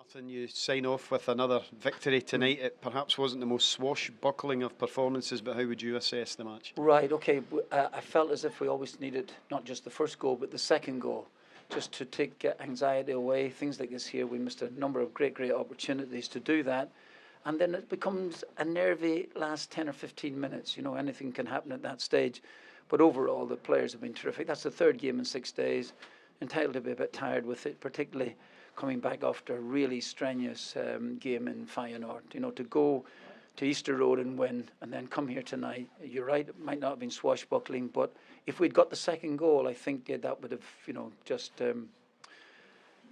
Martin, you sign off with another victory tonight. It perhaps wasn't the most swashbuckling of performances, but how would you assess the match? Right, okay. I felt as if we always needed not just the first goal, but the second goal, just to take anxiety away. Things like this here, we missed a number of great opportunities to do that. And then it becomes a nervy last 10 or 15 minutes. You know, anything can happen at that stage. But overall, the players have been terrific. That's the third game in 6 days. Entitled to be a bit tired with it, particularly coming back after a really strenuous game in Feyenoord. You know, to go to Easter Road and win and then come here tonight, you're right, it might not have been swashbuckling, but if we'd got the second goal, I think that would have, you know, just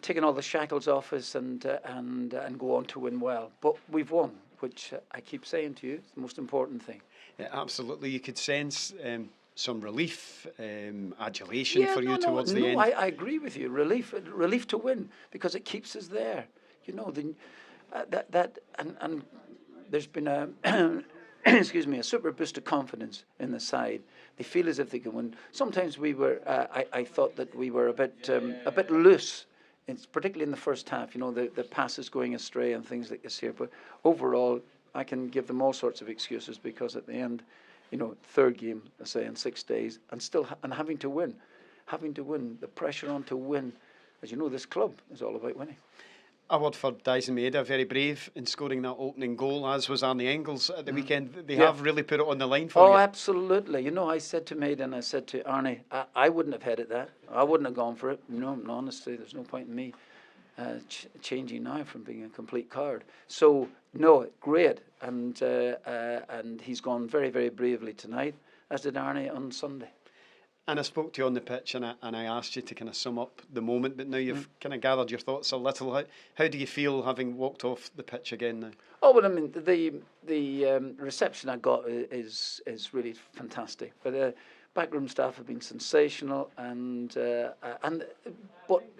taken all the shackles off us and go on to win well. But we've won, which I keep saying to you, is the most important thing. Yeah, absolutely. You could sense some relief, adulation for you towards the end. I agree with you. Relief to win, because it keeps us there. You know, and there's been a excuse me, a super boost of confidence in the side. They feel as if they can win. Sometimes we were. I thought that we were a bit loose. It's particularly in the first half. You know, the passes going astray and things like this here. But overall, I can give them all sorts of excuses, because at the end, you know, third game, I say, in 6 days, and still having to win, the pressure on to win. As you know, this club is all about winning. A word for Dyson Maeda, very brave in scoring that opening goal, as was Arnie Engels at the weekend. They have really put it on the line for you. Oh, absolutely. You know, I said to Maeda and I said to Arnie, I wouldn't have headed that. I wouldn't have gone for it. No, honestly, there's no point in me changing now from being a complete coward. So, no, great. And he's gone very, very bravely tonight, as did Arnie on Sunday. And I spoke to you on the pitch, and I asked you to kind of sum up the moment, but now you've kind of gathered your thoughts a little. How do you feel having walked off the pitch again now? Oh, well, I mean, the reception I got is really fantastic. But backroom staff have been sensational, but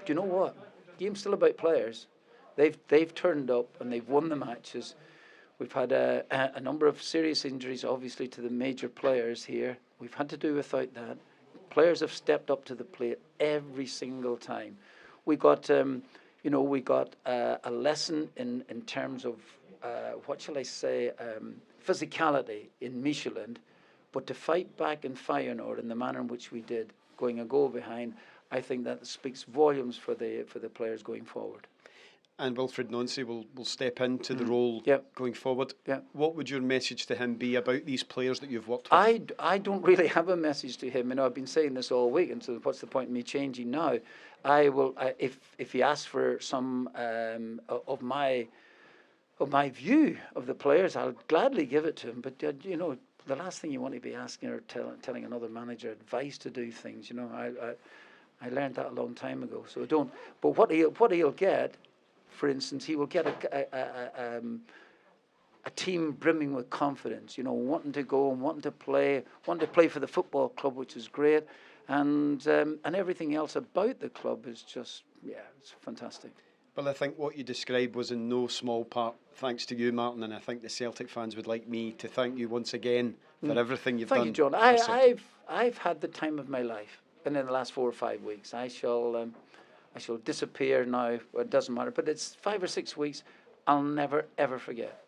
you know what? The game's still about players. They've turned up and they've won the matches. We've had a number of serious injuries, obviously, to the major players here. We've had to do without that. Players have stepped up to the plate every single time. We got, a lesson in terms of physicality in Michelin, but to fight back in Feyenoord in the manner in which we did, going a goal behind, I think that speaks volumes for the players going forward. And Wilfried Nonsi will step into the role going forward. Yeah. What would your message to him be about these players that you've worked with? I don't really have a message to him. You know, I've been saying this all week, and so what's the point in me changing now? I will, if he asks for some of my view of the players, I'll gladly give it to him. But you know, the last thing you want to be asking or telling another manager advice to do things. You know, I learned that a long time ago. So don't. But what he'll get. For instance, he will get a team brimming with confidence, you know, wanting to go and wanting to play for the football club, which is great, and everything else about the club is just, it's fantastic. Well, I think what you described was in no small part thanks to you, Martin, and I think the Celtic fans would like me to thank you once again for everything you've done. Thank you, John. I've had the time of my life, and in the last 4 or 5 weeks, I shall disappear now. It doesn't matter, but it's 5 or 6 weeks I'll never, ever forget.